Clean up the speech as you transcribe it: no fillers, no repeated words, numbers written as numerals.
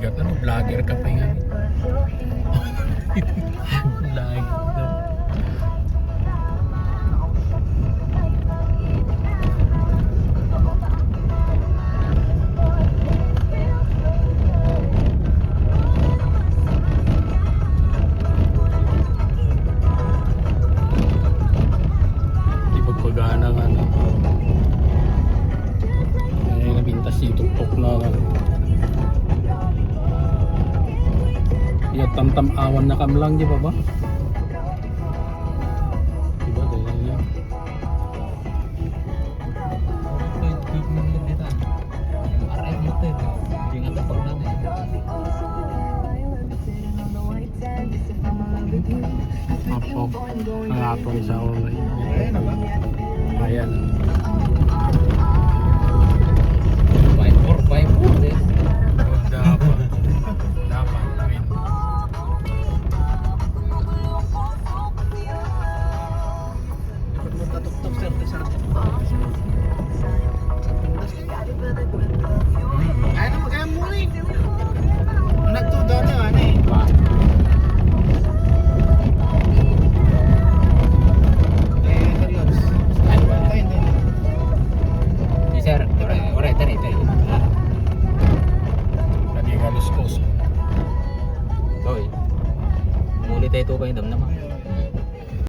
bigat ano, vlogger ka pa nga. Vlog daw. Di pagpagana nga na. Ay, nabintas yung tuktok na. Ya tam-tam awan na kamlang di ba ba? Diba ganyan yan. Apo, ang aton sa online. Ayan. 5-4 din. Dapat. Dapat. Amin. Ano magkaya mo rin? Nagtuda na ano eh. Lagi ka luskos. Muli tayo ito kayo naman.